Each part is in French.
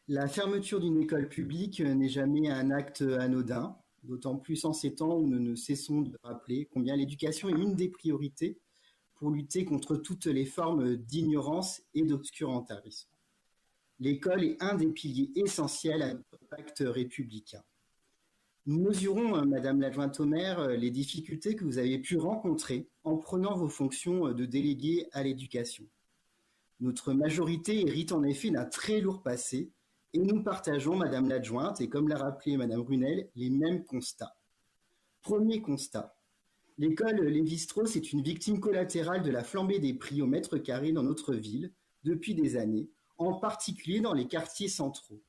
La fermeture d'une école publique n'est jamais un acte anodin, d'autant plus en ces temps où nous ne cessons de rappeler combien l'éducation est une des priorités pour lutter contre toutes les formes d'ignorance et d'obscurantarisme. L'école est un des piliers essentiels à notre pacte républicain. Nous mesurons, Madame l'adjointe au maire, les difficultés que vous avez pu rencontrer en prenant vos fonctions de déléguée à l'éducation. Notre majorité hérite en effet d'un très lourd passé et nous partageons, Madame l'adjointe, et comme l'a rappelé Madame Runel, les mêmes constats. Premier constat. L'école Lévi-Strauss est une victime collatérale de la flambée des prix au mètre carré dans notre ville depuis des années, en particulier dans les quartiers centraux.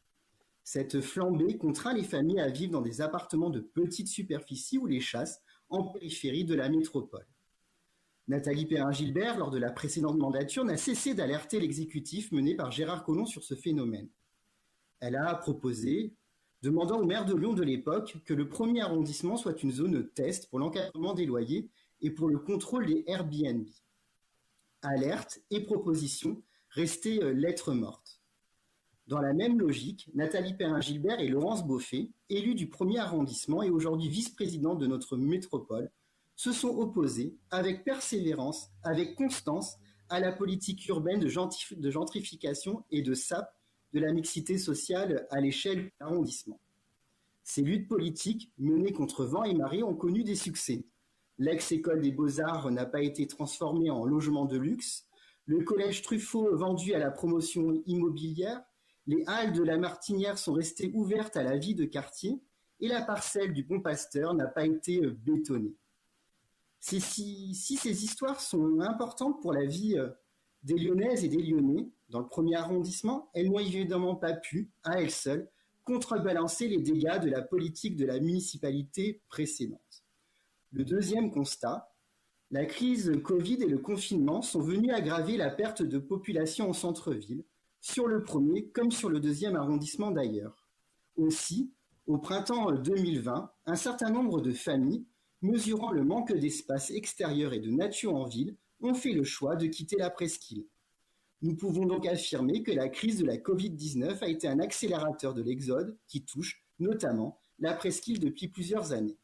Cette flambée contraint les familles à vivre dans des appartements de petite superficie ou les chasses en périphérie de la métropole. Nathalie Perrin-Gilbert, lors de la précédente mandature, n'a cessé d'alerter l'exécutif mené par Gérard Collomb sur ce phénomène. Elle a proposé, demandant au maire de Lyon de l'époque que le premier arrondissement soit une zone test pour l'encadrement des loyers et pour le contrôle des Airbnb. Alerte et proposition restaient lettres mortes. Dans la même logique, Nathalie Perrin-Gilbert et Laurence Beaufet, élus du premier arrondissement et aujourd'hui vice-présidente de notre métropole, se sont opposés avec persévérance, avec constance, à la politique urbaine de gentrification et de sape de la mixité sociale à l'échelle de l'arrondissement. Ces luttes politiques, menées contre vent et marée, ont connu des succès. L'ex-école des Beaux-Arts n'a pas été transformée en logement de luxe, le collège Truffaut vendu à la promotion immobilière, les halles de la Martinière sont restées ouvertes à la vie de quartier et la parcelle du Bon Pasteur n'a pas été bétonnée. Si ces histoires sont importantes pour la vie des Lyonnaises et des Lyonnais, dans le premier arrondissement, elles n'ont évidemment pas pu, à elles seules, contrebalancer les dégâts de la politique de la municipalité précédente. Le deuxième constat, la crise Covid et le confinement sont venus aggraver la perte de population en centre-ville, sur le premier comme sur le deuxième arrondissement d'ailleurs. Aussi, au printemps 2020, un certain nombre de familles, mesurant le manque d'espace extérieur et de nature en ville, ont fait le choix de quitter la presqu'île. Nous pouvons donc affirmer que la crise de la Covid-19 a été un accélérateur de l'exode qui touche notamment la presqu'île depuis plusieurs années.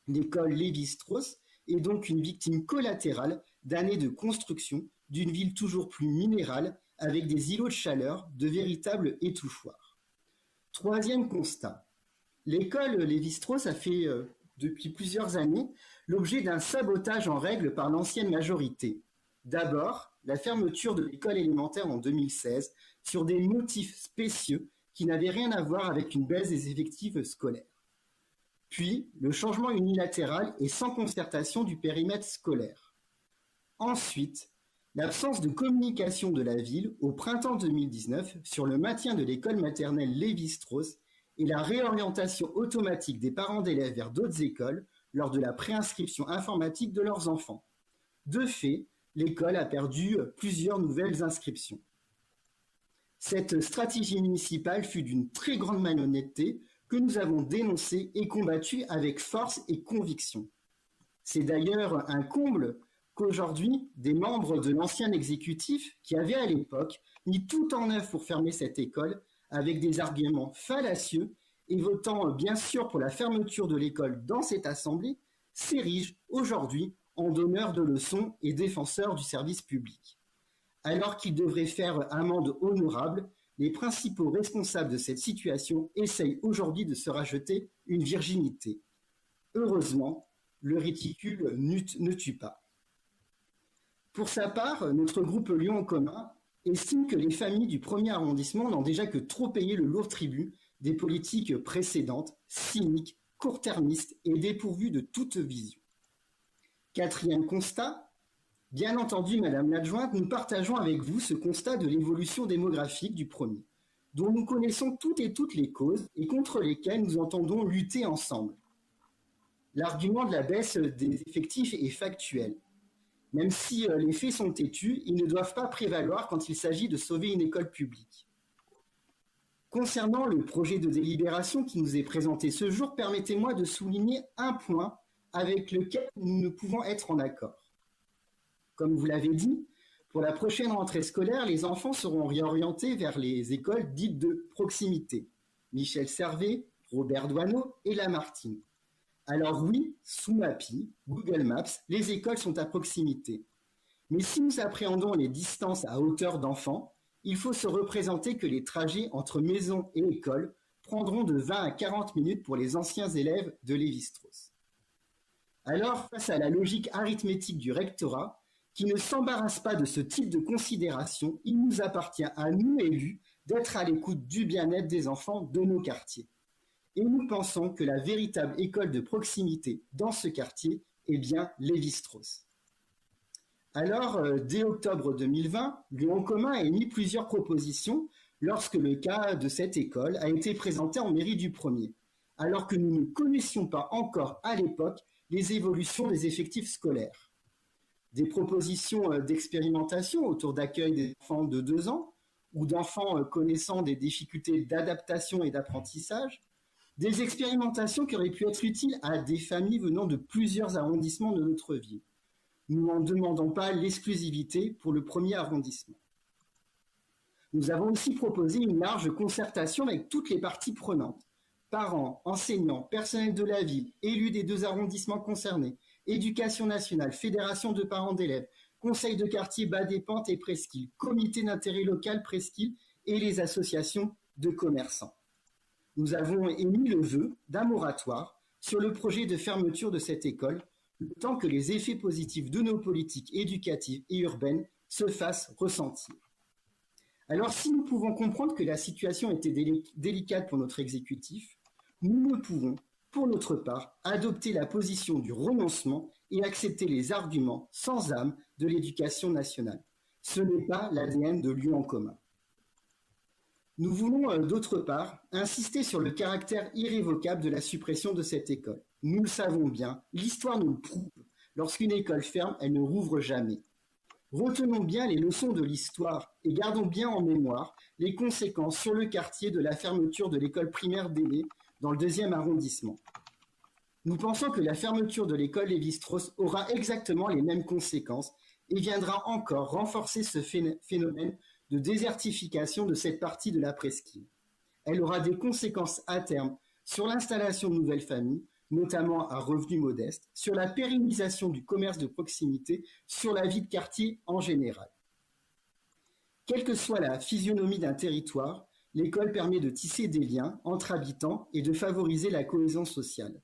L'école Lévi-Strauss est donc une victime collatérale d'années de construction d'une ville toujours plus minérale avec des îlots de chaleur, de véritables étouffoirs. Troisième constat. L'école Lévi-Strauss a fait depuis plusieurs années l'objet d'un sabotage en règle par l'ancienne majorité. D'abord, la fermeture de l'école élémentaire en 2016 sur des motifs spécieux qui n'avaient rien à voir avec une baisse des effectifs scolaires. Puis, le changement unilatéral et sans concertation du périmètre scolaire. Ensuite, l'absence de communication de la ville au printemps 2019 sur le maintien de l'école maternelle Lévi-Strauss et la réorientation automatique des parents d'élèves vers d'autres écoles lors de la préinscription informatique de leurs enfants. De fait, l'école a perdu plusieurs nouvelles inscriptions. Cette stratégie municipale fut d'une très grande malhonnêteté que nous avons dénoncée et combattue avec force et conviction. C'est d'ailleurs un comble qu'aujourd'hui, des membres de l'ancien exécutif, qui avaient à l'époque mis tout en œuvre pour fermer cette école, avec des arguments fallacieux et votant bien sûr pour la fermeture de l'école dans cette assemblée, s'érigent aujourd'hui en donneurs de leçons et défenseurs du service public. Alors qu'ils devraient faire amende honorable, les principaux responsables de cette situation essayent aujourd'hui de se racheter une virginité. Heureusement, le ridicule ne tue pas. Pour sa part, notre groupe Lyon en commun estime que les familles du premier arrondissement n'ont déjà que trop payé le lourd tribut des politiques précédentes, cyniques, court-termistes et dépourvues de toute vision. Quatrième constat, bien entendu, Madame l'adjointe, nous partageons avec vous ce constat de l'évolution démographique du premier, dont nous connaissons toutes les causes et contre lesquelles nous entendons lutter ensemble. L'argument de la baisse des effectifs est factuel. Même si les faits sont têtus, ils ne doivent pas prévaloir quand il s'agit de sauver une école publique. Concernant le projet de délibération qui nous est présenté ce jour, permettez-moi de souligner un point avec lequel nous ne pouvons être en accord. Comme vous l'avez dit, Pour la prochaine rentrée scolaire, les enfants seront réorientés vers les écoles dites de proximité. Michel Servet, Robert Doisneau et Lamartine. Alors oui, sous Mappy, Google Maps, les écoles sont à proximité. Mais si nous appréhendons les distances à hauteur d'enfants, il faut se représenter que les trajets entre maison et école prendront de 20 à 40 minutes pour les anciens élèves de Lévi-Strauss. Alors, face à la logique arithmétique du rectorat, qui ne s'embarrasse pas de ce type de considération, il nous appartient à nous, élus, d'être à l'écoute du bien-être des enfants de nos quartiers. Et nous pensons que la véritable école de proximité dans ce quartier est bien Lévi-Strauss. Alors, dès octobre 2020, Lyon en commun a émis plusieurs propositions lorsque le cas de cette école a été présenté en mairie du premier, alors que nous ne connaissions pas encore à l'époque les évolutions des effectifs scolaires. Des propositions d'expérimentation autour d'accueil des enfants de 2 ans ou d'enfants connaissant des difficultés d'adaptation et d'apprentissage, des expérimentations qui auraient pu être utiles à des familles venant de plusieurs arrondissements de notre ville. Nous n'en demandons pas l'exclusivité pour le premier arrondissement. Nous avons aussi proposé une large concertation avec toutes les parties prenantes, parents, enseignants, personnel de la ville, élus des 2 arrondissements concernés, Éducation nationale, fédération de parents d'élèves, conseil de quartier Bas-des-Pentes et Presqu'île, comité d'intérêt local Presqu'île et les associations de commerçants. Nous avons émis le vœu d'un moratoire sur le projet de fermeture de cette école, le temps que les effets positifs de nos politiques éducatives et urbaines se fassent ressentir. Alors, si nous pouvons comprendre que la situation était délicate pour notre exécutif, nous ne pouvons, pour notre part, adopter la position du renoncement et accepter les arguments sans âme de l'éducation nationale. Ce n'est pas l'ADN de Lyon en commun. Nous voulons, d'autre part, insister sur le caractère irrévocable de la suppression de cette école. Nous le savons bien, l'histoire nous le prouve. Lorsqu'une école ferme, elle ne rouvre jamais. Retenons bien les leçons de l'histoire et gardons bien en mémoire les conséquences sur le quartier de la fermeture de l'école primaire d'Ailé dans le 2e arrondissement. Nous pensons que la fermeture de l'école Lévi-Strauss aura exactement les mêmes conséquences et viendra encore renforcer ce phénomène de désertification de cette partie de la presqu'île. Elle aura des conséquences à terme sur l'installation de nouvelles familles, notamment à revenus modestes, sur la pérennisation du commerce de proximité, sur la vie de quartier en général. Quelle que soit la physionomie d'un territoire, l'école permet de tisser des liens entre habitants et de favoriser la cohésion sociale.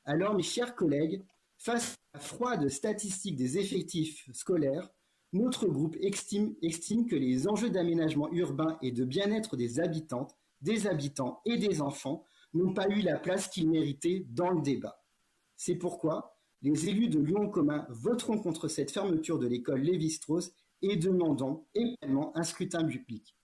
Alors, mes chers collègues, face à la froide statistique des effectifs scolaires, notre groupe estime que les enjeux d'aménagement urbain et de bien-être des habitantes, des habitants et des enfants n'ont pas eu la place qu'ils méritaient dans le débat. C'est pourquoi les élus de Lyon en commun voteront contre cette fermeture de l'école Lévi-Strauss et demandons également un scrutin public.